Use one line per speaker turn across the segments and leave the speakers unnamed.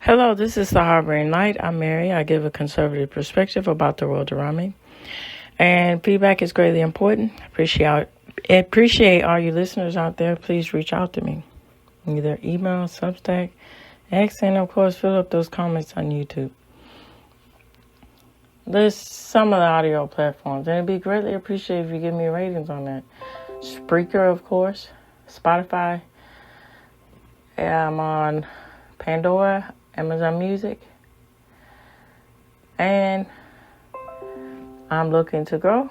Hello, this is the Harboring Light. I'm Mary. I give a conservative perspective about the world around me. And feedback is greatly important. Appreciate all you listeners out there. Please reach out to me. Either email, Substack, X, and of course, fill up those comments on YouTube. List some of the audio platforms, and it'd be greatly appreciated if you give me ratings on that. Spreaker, of course, Spotify. I'm on Pandora, Amazon Music, and I'm looking to grow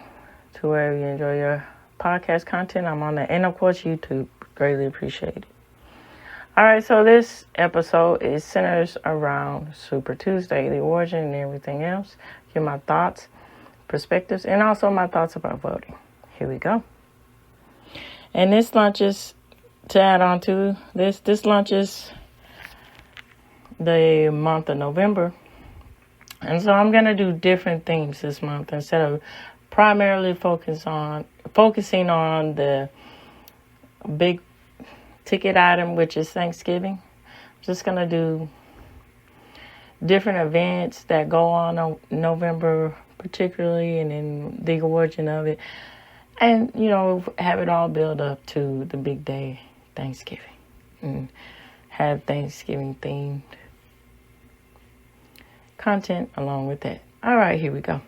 to where you enjoy your podcast content. I'm on that, and of course YouTube. Greatly appreciated. All right, so this episode is centers around Super Tuesday, the origin and everything else. Give my thoughts, perspectives, and also my thoughts about voting. Here we go. And this launches, to add on to this launches the month of November. And so I'm going to do different things this month instead of primarily focusing on the big ticket item, which is Thanksgiving. I'm just going to do different events that go on November particularly, and then the origin of it. And, have it all build up to the big day, Thanksgiving. And have Thanksgiving themed content along with that. All right, here we go.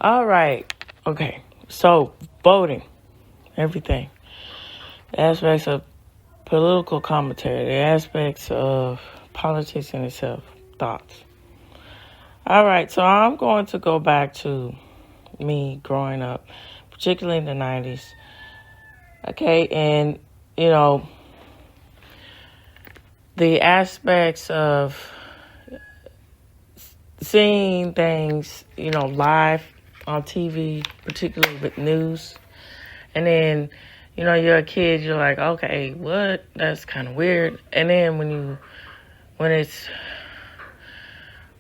All right. Okay. So, voting. Everything. The aspects of political commentary. The aspects of politics in itself. Thoughts. All right. So, I'm going to go back to me growing up, particularly in the 90s. Okay. And, the aspects of seeing things, live on TV, particularly with news. And then, you're a kid, you're like, okay, what? That's kind of weird. And then when it's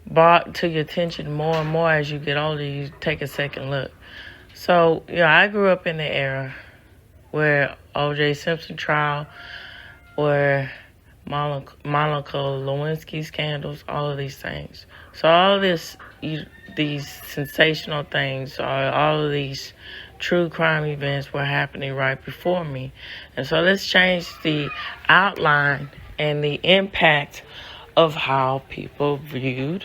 brought to your attention more and more as you get older, you take a second look. So, I grew up in the era where O.J. Simpson trial, where Monica Lewinsky scandals, all of these things. So all of these sensational things, all of these true crime events were happening right before me. And so let's change the outline and the impact of how people viewed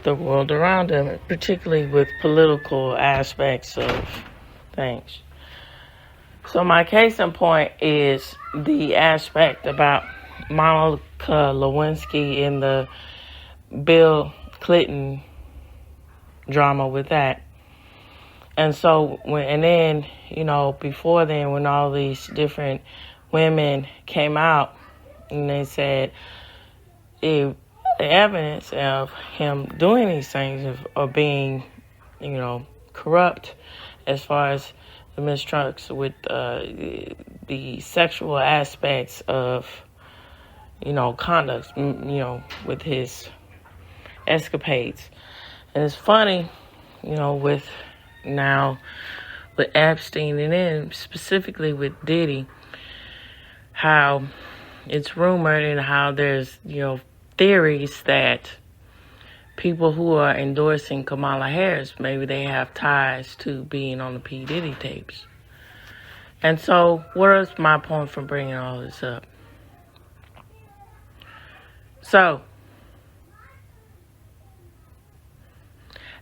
the world around them, particularly with political aspects of things. So my case in point is the aspect about Monica Lewinsky in the Bill Clinton drama with that. And so before then, when all these different women came out and they said the evidence of him doing these things of being, corrupt as far as the mistructs with the sexual aspects of conduct, with his escapades. And it's funny, with Epstein and then specifically with Diddy, how it's rumored and how there's, theories that people who are endorsing Kamala Harris, maybe they have ties to being on the P. Diddy tapes. And so what is my point for bringing all this up? So,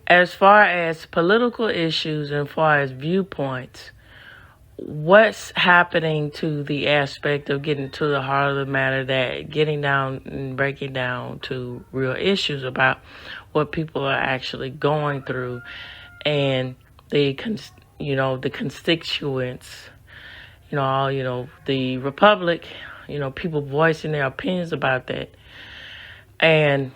as far as political issues and as far as viewpoints, what's happening to the aspect of getting to the heart of the matter, that getting down and breaking down to real issues about what people are actually going through, and the the constituents, the republic, people voicing their opinions about that, and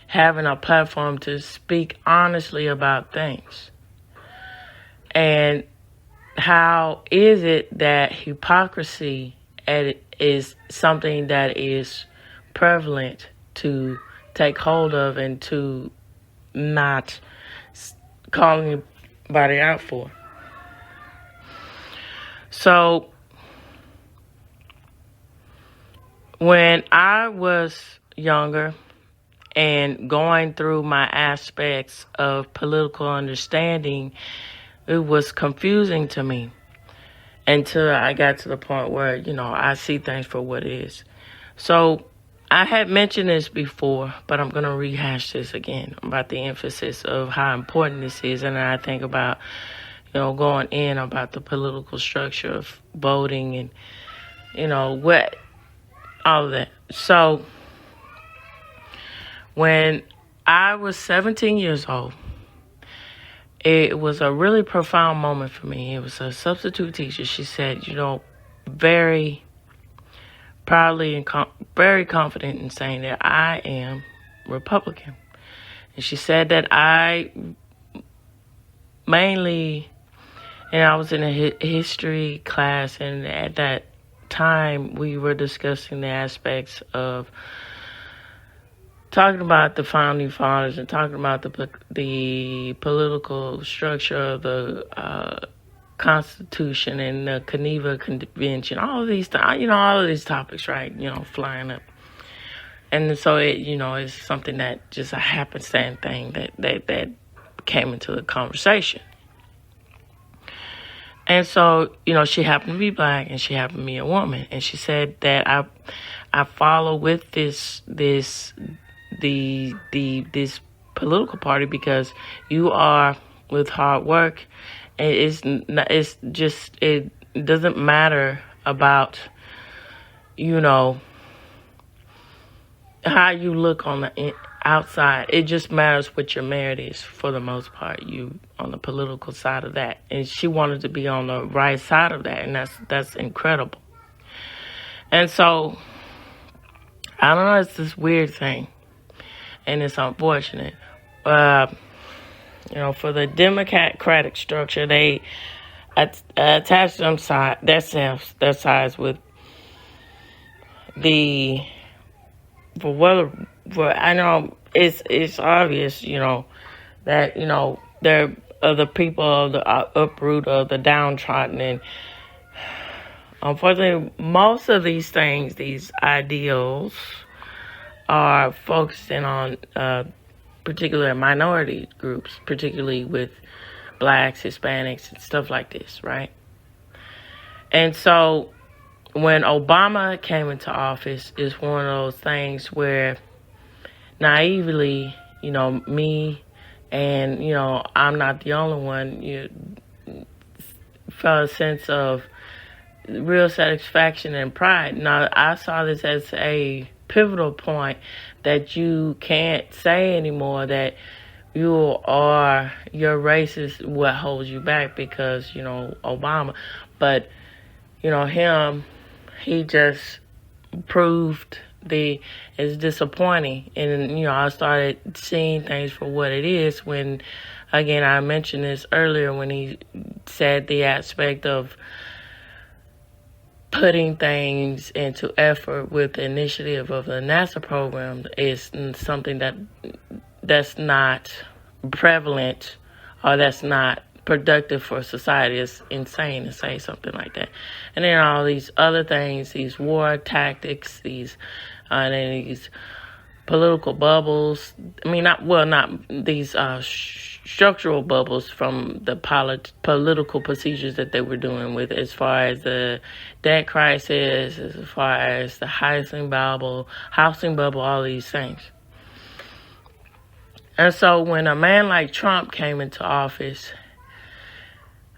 having a platform to speak honestly about things. And how is it that hypocrisy is something that is prevalent to take hold of and to not call anybody out for? So, when I was younger and going through my aspects of political understanding, it was confusing to me until I got to the point where, I see things for what it is. So I had mentioned this before, but I'm going to rehash this again about the emphasis of how important this is. And I think about, going in about the political structure of voting and, all of that. So when I was 17 years old, it was a really profound moment for me. It was a substitute teacher. She said, very proudly and very confident in saying that I am Republican. And she said that I was in a history class, and at that time we were discussing the aspects of talking about the founding fathers and talking about the political structure of the Constitution and the Geneva Convention, all of these, all of these topics, right? Flying up. And so it, is something that just a happenstance thing that came into the conversation. And so, she happened to be black and she happened to be a woman. And she said that I follow with this political party because you are with hard work. It doesn't matter about, how you look on the outside. It just matters what your merit is for the most part. You on the political side of that. And she wanted to be on the right side of that. And that's incredible. And so, I don't know, it's this weird thing. And it's unfortunate. For the Democratic structure, they attach their sides with I know it's obvious, that, they're the people of the uproot of the downtrodden. And unfortunately, most of these things, these ideals, are focusing on particular minority groups, particularly with blacks, Hispanics, and stuff like this, right? And so when Obama came into office, it's one of those things where naively, me and, I'm not the only one, you felt a sense of real satisfaction and pride. Now, I saw this as a pivotal point that you can't say anymore that your race is what holds you back because, Obama. But, he just proved it's disappointing. And, I started seeing things for what it is when, again, I mentioned this earlier when he said the aspect of putting things into effort with the initiative of the NASA program is something that's not prevalent or that's not productive for society. It's insane to say something like that. And then all these other things, these war tactics, these political bubbles. I mean, not these structural bubbles from the political procedures that they were doing with as far as the debt crisis, as far as the housing bubble, all these things. And so when a man like Trump came into office,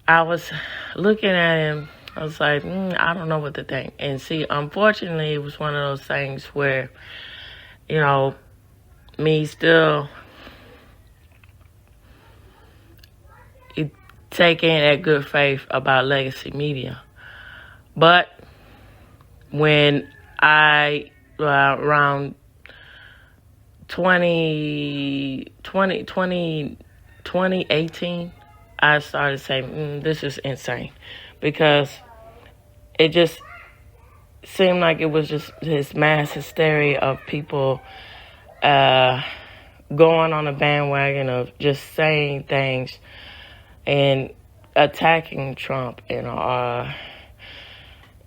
I was looking at him. I was like, I don't know what to think. And see, unfortunately, it was one of those things where, me still taking that good faith about legacy media. But when around 2018, I started saying, this is insane. Because it just seemed like it was just this mass hysteria of people going on a bandwagon of just saying things and attacking Trump and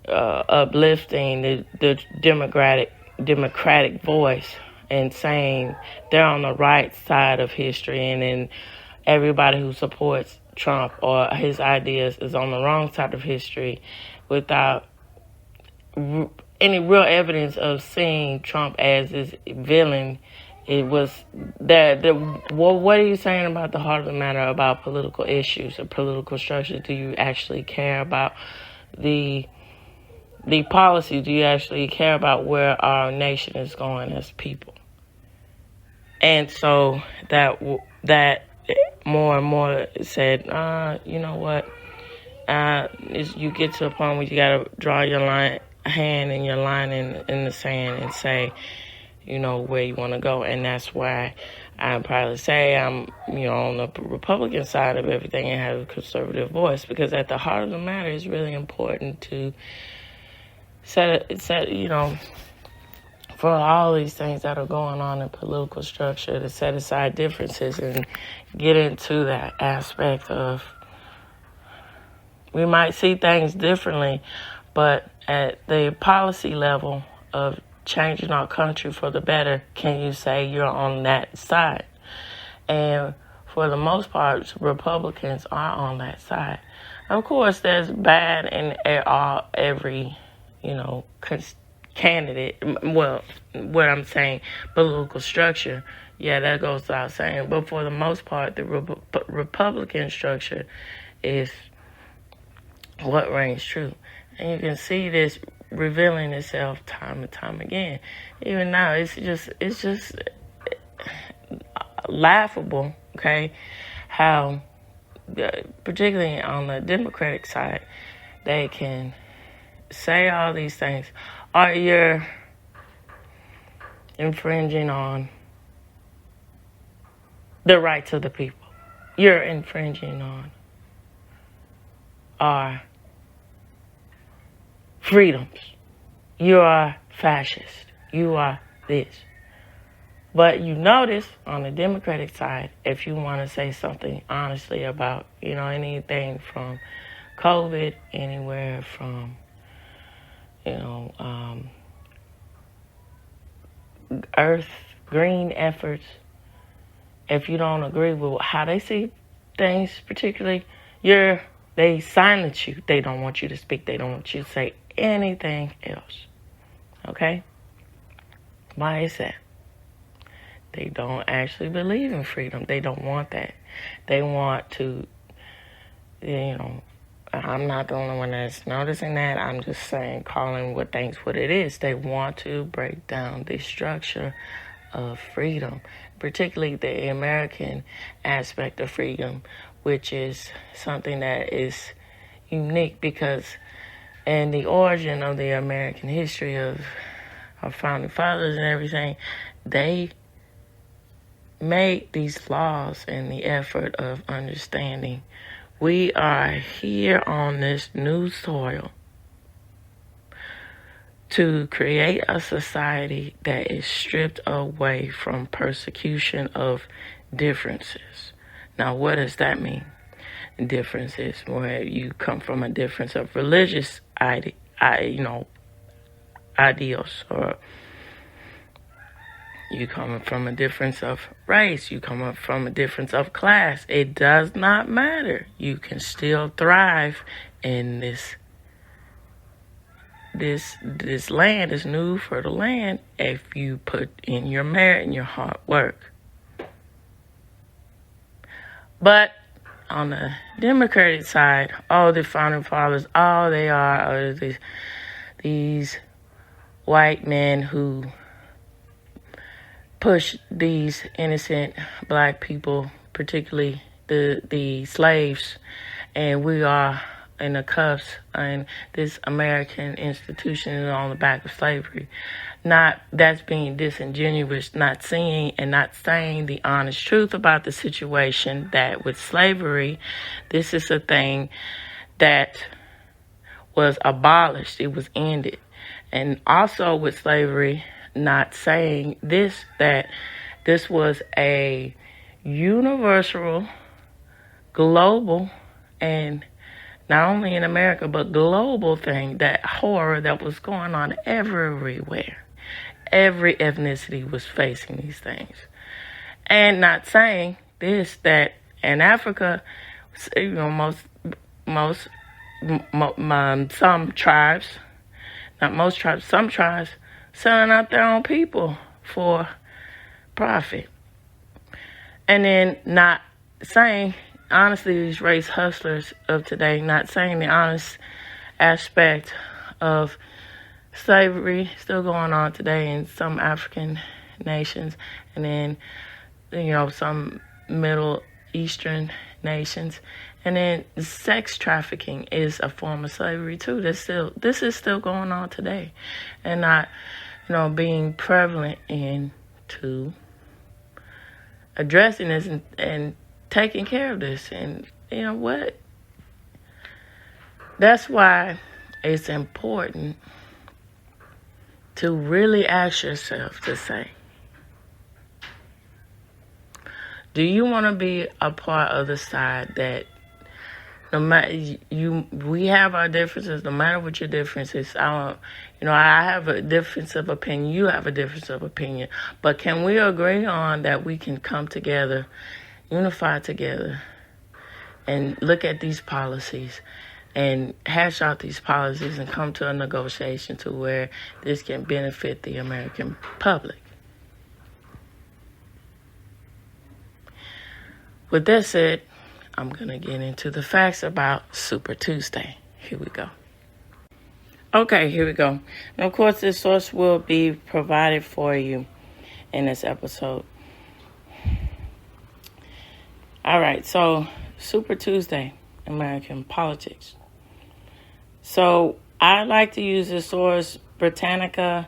uplifting the democratic voice and saying they're on the right side of history, and then everybody who supports Trump or his ideas is on the wrong side of history, without any real evidence of seeing Trump as this villain. It was what are you saying about the heart of the matter about political issues or political structure? Do you actually care about the policy? Do you actually care about where our nation is going as people? And so that more and more said, you know what? You get to a point where you got to draw your hand in the sand and say, where you want to go. And that's why I'd probably say I'm, on the Republican side of everything and have a conservative voice, because at the heart of the matter, it's really important to set, for all these things that are going on in political structure, to set aside differences and get into that aspect of, we might see things differently, but at the policy level of changing our country for the better, can you say you're on that side? And for the most part, Republicans are on that side. Of course, there's bad in every, candidate. Well, what I'm saying, political structure, yeah, that goes without saying. But for the most part, the Republican structure is what reigns true. And you can see this revealing itself time and time again. Even now, it's just laughable, okay, how, particularly on the Democratic side, they can say all these things. Or you're infringing on the rights of the people. You're infringing on our freedoms. You are fascist. You are this. But you notice on the Democratic side, if you want to say something honestly about, anything from COVID, anywhere from, earth, green efforts, if you don't agree with how they see things particularly, they silence you. They don't want you to speak. They don't want you to say anything else. Okay? Why is that? They don't actually believe in freedom. They don't want that. They want to, I'm not the only one that's noticing that. I'm just saying, calling things what it is. They want to break down the structure of freedom, particularly the American aspect of freedom, which is something that is unique because in the origin of the American history of our founding fathers and everything, they made these laws in the effort of understanding we are here on this new soil to create a society that is stripped away from persecution of differences. Now, what does that mean? Differences where you come from a difference of religious ideals, or you come from a difference of race, you come from a difference of class. It does not matter. You can still thrive in this land, this new fertile land, if you put in your merit and your hard work. But on the Democratic side, all the founding fathers, all they are these white men who push these innocent black people, particularly the slaves, and we are in the cuffs, and this American institution is on the back of slavery. Not that's being disingenuous, not seeing and not saying the honest truth about the situation, that with slavery, this is a thing that was abolished, it was ended. And also with slavery, not saying this, that this was a universal, global, and not only in America, but global thing, that horror that was going on everywhere. Every ethnicity was facing these things. And not saying this, that in Africa, some tribes, not most tribes, some tribes, selling out their own people for profit. And then not saying, honestly, these race hustlers of today, not saying the honest aspect of slavery still going on today in some African nations, and then, some Middle Eastern nations. And then sex trafficking is a form of slavery too. This is still going on today, and not, being prevalent into addressing this and taking care of this. And you know what? That's why it's important to really ask yourself to say, do you want to be a part of the side that no matter we have our differences, no matter what your difference is. I have a difference of opinion. You have a difference of opinion. But can we agree on that we can come together, unify together, and look at these policies and hash out these policies and come to a negotiation to where this can benefit the American public? With that said, I'm going to get into the facts about Super Tuesday. Here we go. Okay, here we go. And of course, this source will be provided for you in this episode. All right, so Super Tuesday, American politics. So I like to use the source Britannica,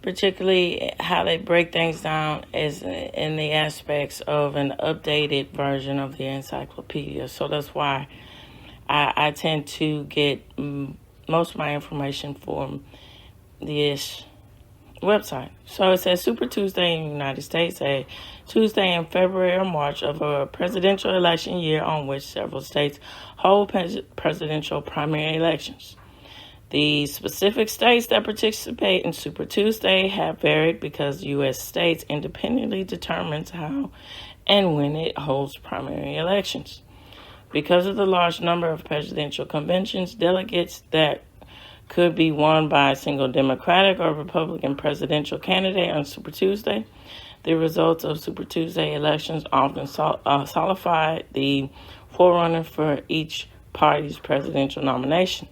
particularly how they break things down as in the aspects of an updated version of the encyclopedia. So that's why I tend to get most of my information from this website. So it says Super Tuesday in the United States, a Tuesday in February or March of a presidential election year on which several states hold presidential primary elections. The specific states that participate in Super Tuesday have varied because U.S. states independently determines how and when it holds primary elections. Because of the large number of presidential conventions, delegates that could be won by a single Democratic or Republican presidential candidate on Super Tuesday, the results of Super Tuesday elections often solidify the forerunner for each party's presidential nomination.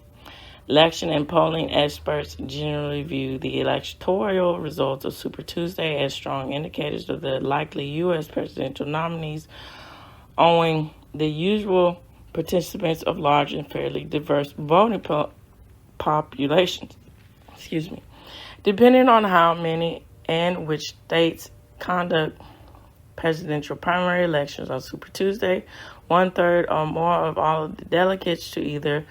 Election and polling experts generally view the electoral results of Super Tuesday as strong indicators of the likely U.S. presidential nominees, owing the usual participants of large and fairly diverse voting populations. Depending on how many and which states conduct presidential primary elections on Super Tuesday, 1/3 or more of all of the delegates to either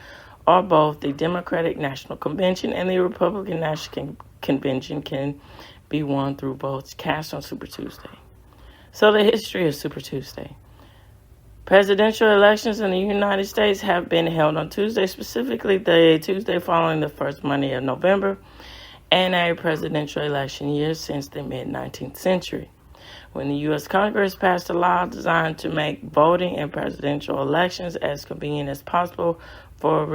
or both the Democratic National Convention and the Republican National Convention can be won through votes cast on Super Tuesday. So the history of Super Tuesday. Presidential elections in the United States have been held on Tuesday, specifically the Tuesday following the first Monday of November, and a presidential election year since the mid-19th century, when the U.S. Congress passed a law designed to make voting in presidential elections as convenient as possible for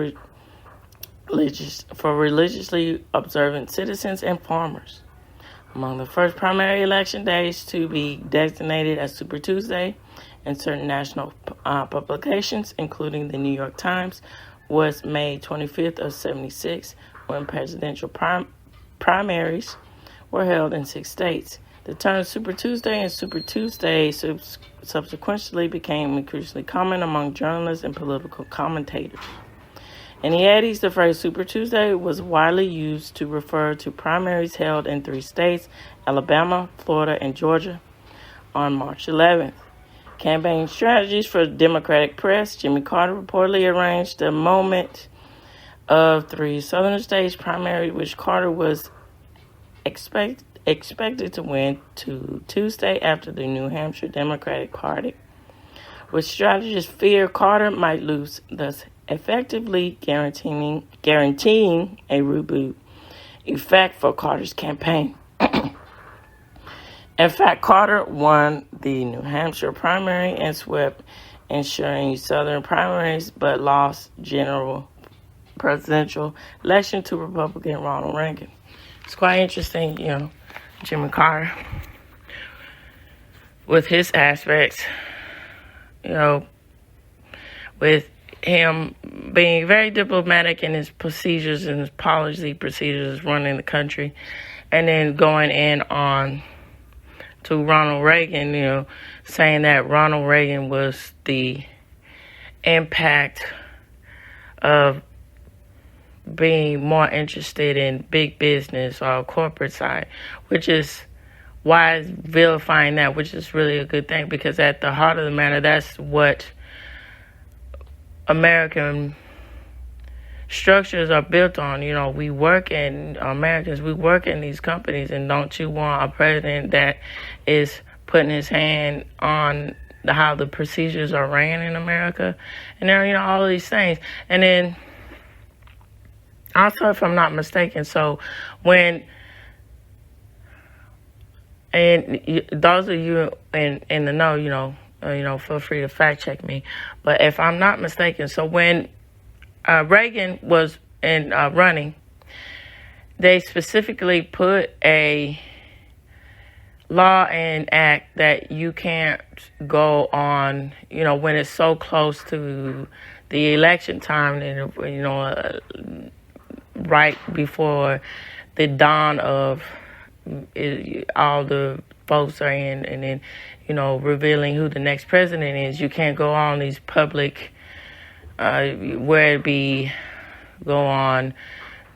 religiously observant citizens and farmers. Among the first primary election days to be designated as Super Tuesday in certain national publications, including the New York Times, was May 25th of 76, when presidential primaries were held in 6 states. The terms Super Tuesday and Super Tuesday subsequently became increasingly common among journalists and political commentators. In the 80s, the phrase Super Tuesday was widely used to refer to primaries held in 3 states, Alabama, Florida, and Georgia, on March 11th. Campaign strategies for the Democratic press, Jimmy Carter reportedly arranged the moment of 3 southern states primary, which Carter was expected to win to Tuesday after the New Hampshire Democratic Party, which strategists fear Carter might lose, thus effectively guaranteeing a reboot effect for Carter's campaign. In fact, Carter won the New Hampshire primary and swept ensuing southern primaries, but lost general presidential election to Republican Ronald Reagan. It's quite interesting, Jimmy Carter, with his aspects, with him being very diplomatic in his procedures and his policy procedures running the country, and then going in on to Ronald Reagan, saying that Ronald Reagan was the impact of being more interested in big business or corporate side, which is why is vilifying that, which is really a good thing, because at the heart of the matter, that's what American structures are built on. We work in these companies, and don't you want a president that is putting his hand on how the procedures are ran in America, and there, all of these things. And then also, if I'm not mistaken, so when, and those of you in the know, feel free to fact check me. But if I'm not mistaken, so when Reagan was running, they specifically put a law and act that you can't go on, when it's so close to the election time, and right before the dawn of all the votes are in, and then revealing who the next president is. You can't go on these public, where it be, go on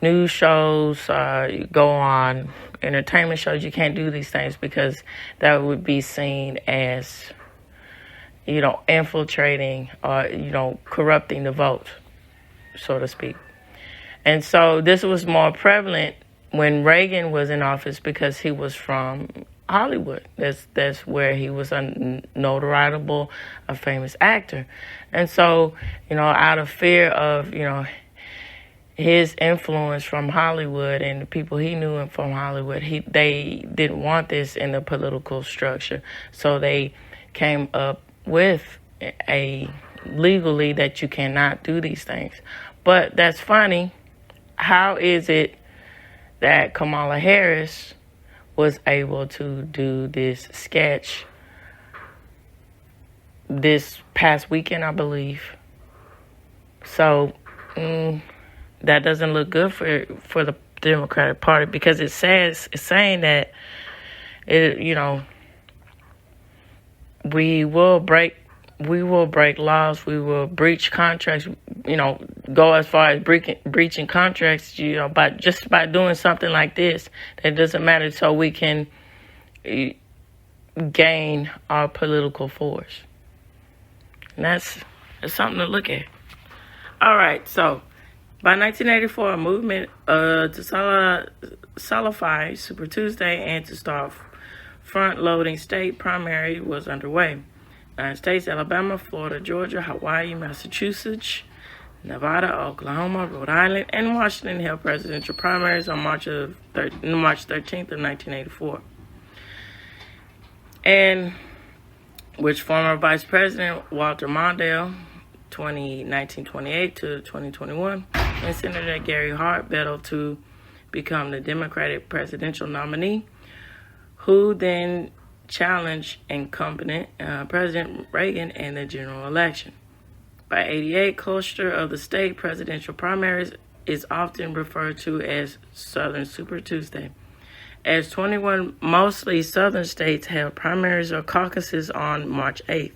news shows, go on entertainment shows. You can't do these things because that would be seen as, infiltrating or, corrupting the vote, so to speak. And so this was more prevalent when Reagan was in office because he was from Hollywood. That's where he was a notoriable, a famous actor. And so, out of fear of, his influence from Hollywood and the people he knew from Hollywood, they didn't want this in the political structure. So they came up with a legally that you cannot do these things. But that's funny. How is it that Kamala Harris was able to do this sketch this past weekend, I believe? So that doesn't look good for the Democratic Party, because it's saying that we will break laws, we will breach contracts, go as far as breaching contracts, by doing something like this. That doesn't matter, so we can gain our political force. And that's something to look at. All right, so by 1984, a movement to solidify Super Tuesday and to start front-loading state primary was underway. 9 states, Alabama, Florida, Georgia, Hawaii, Massachusetts, Nevada, Oklahoma, Rhode Island, and Washington held presidential primaries on March 13th of 1984. And which former Vice President Walter Mondale, 1928 to 2021, and Senator Gary Hart battled to become the Democratic presidential nominee, who then challenged incumbent President Reagan in the general election. By 88, cluster of the state presidential primaries is often referred to as Southern Super Tuesday, as 21 mostly southern states held primaries or caucuses on March 8th.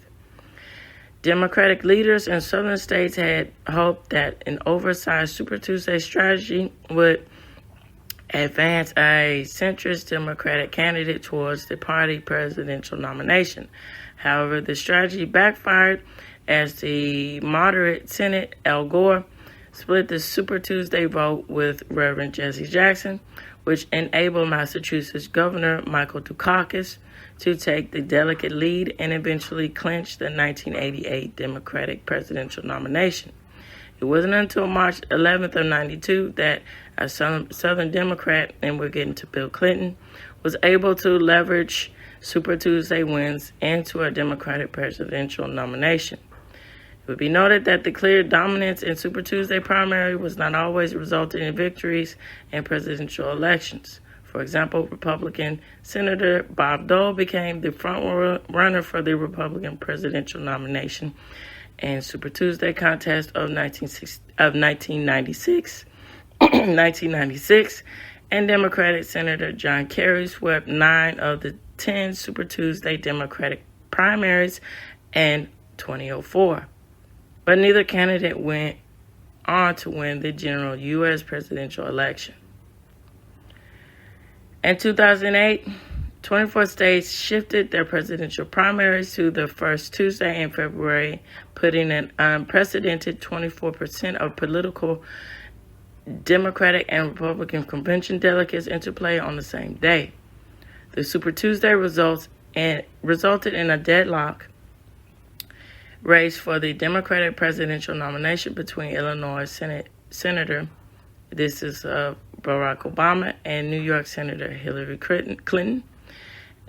Democratic leaders in southern states had hoped that an oversized Super Tuesday strategy would advance a centrist Democratic candidate towards the party presidential nomination. However, the strategy backfired as the moderate Senate Al Gore split the Super Tuesday vote with Reverend Jesse Jackson, which enabled Massachusetts Governor Michael Dukakis to take the delicate lead and eventually clinch the 1988 Democratic presidential nomination. It wasn't until March 11th of 92 that a Southern Democrat, and we're getting to Bill Clinton, was able to leverage Super Tuesday wins into a Democratic presidential nomination. It would be noted that the clear dominance in Super Tuesday primary was not always resulting in victories in presidential elections. For example, Republican Senator Bob Dole became the front runner for the Republican presidential nomination in Super Tuesday contest of 1996, and Democratic Senator John Kerry swept 9 of the 10 Super Tuesday Democratic primaries in 2004. But neither candidate went on to win the general U.S. presidential election. In 2008, 24 states shifted their presidential primaries to the first Tuesday in February, putting an unprecedented 24% of political Democratic and Republican convention delegates into play on the same day. The Super Tuesday resulted in a deadlock race for the Democratic presidential nomination between Illinois Senator, this is Barack Obama, and New York Senator Hillary Clinton,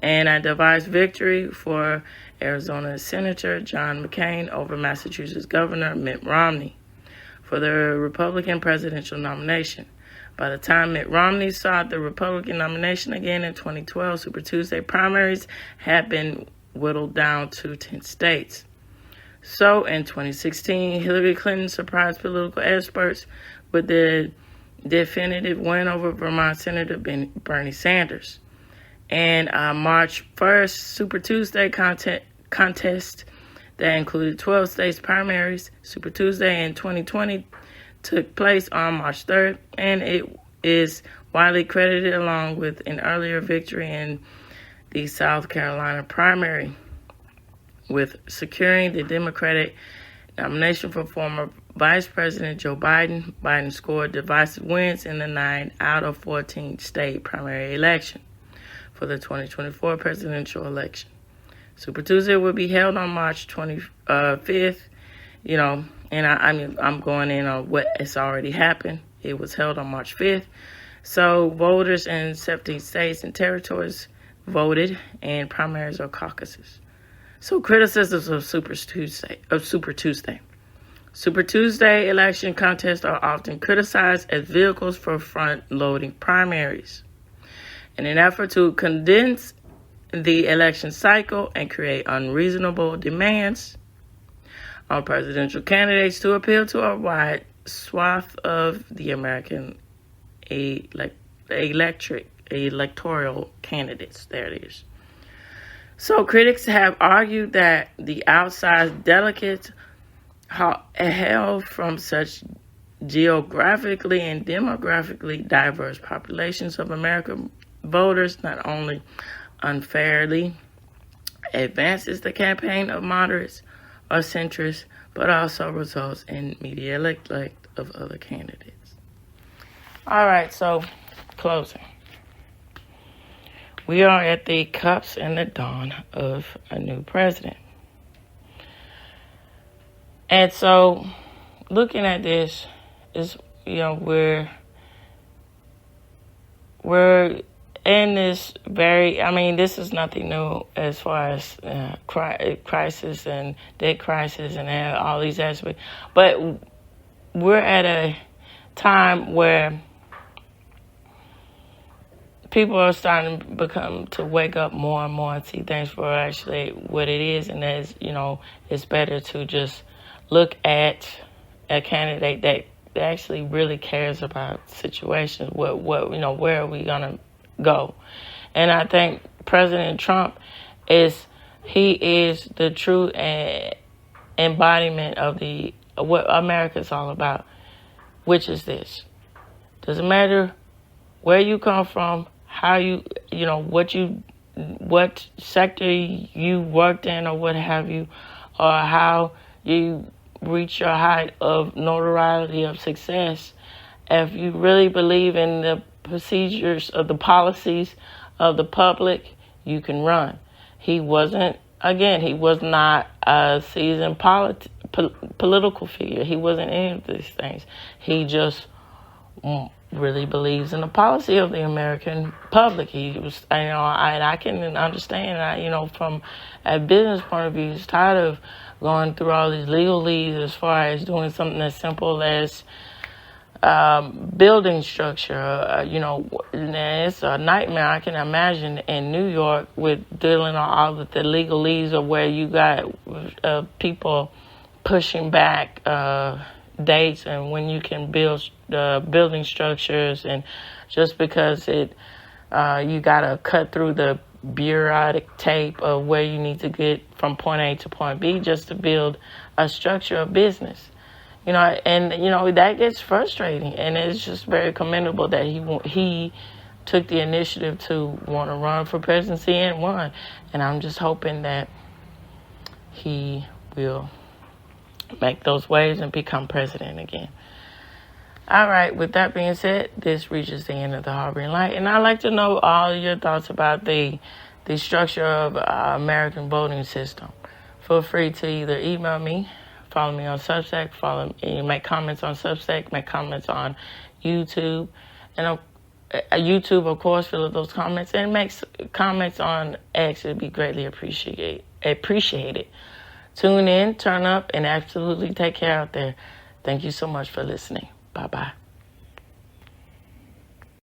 and a divided victory for Arizona Senator John McCain over Massachusetts Governor Mitt Romney for the Republican presidential nomination. By the time Mitt Romney sought the Republican nomination again in 2012, Super Tuesday primaries had been whittled down to 10 states. So in 2016, Hillary Clinton surprised political experts with the definitive win over Vermont Senator Bernie Sanders. And March 1st, Super Tuesday contest that included 12 states primaries. Super Tuesday in 2020 took place on March 3rd, and it is widely credited along with an earlier victory in the South Carolina primary, with securing the Democratic nomination for former Vice President Joe Biden. Biden scored divisive wins in the 9 out of 14 state primary election for the 2024 presidential election. Super Tuesday will be held on March 25th, and I'm going in on what has already happened. It was held on March 5th. So voters in 17 states and territories voted in primaries or caucuses. So criticisms of Super Tuesday. Super Tuesday election contests are often criticized as vehicles for front-loading primaries. In an effort to condense the election cycle and create unreasonable demands on presidential candidates to appeal to a wide swath of the American electoral candidates. There it is. So critics have argued that the outsized delegates hail from such geographically and demographically diverse populations of American voters not only unfairly advances the campaign of moderates or centrists, but also results in media neglect of other candidates. All right, so closing. We are at the cusp and the dawn of a new president. And so looking at this is, we're in this this is nothing new as far as crisis and debt crisis and all these aspects. But we're at a time where people are starting to wake up more and more and see things for actually what it is, and that's, it's better to just look at a candidate that actually really cares about situations. Where are we gonna go? And I think President Trump is the true embodiment of what America's all about, which is this: doesn't matter where you come from, how what sector you worked in or what have you, or how you reach your height of notoriety of success. If you really believe in the procedures of the policies of the public, you can run. He was not a seasoned political figure. He wasn't any of these things. He just really believes in the policy of the American public. He was, I can understand, from a business point of view, he's tired of going through all these legalese as far as doing something as simple as building structure. It's a nightmare. I can imagine in New York with dealing on all of the legalese of where you got people pushing back dates and when you can build building structures, and just because you gotta cut through the bureaucratic tape of where you need to get from point A to point B just to build a structure of business. That gets frustrating, and it's just very commendable that he took the initiative to want to run for presidency and won. And I'm just hoping that he will make those waves and become president again. All right, with that being said, this reaches the end of the Harboring Light, and I'd like to know all your thoughts about the structure of American voting system. Feel free to either email me, follow me on Substack, make comments on Substack, make comments on YouTube, and YouTube, of course, fill out those comments, and make comments on X. It'd be greatly appreciated. Tune in, turn up, and absolutely take care out there. Thank you so much for listening. Bye-bye.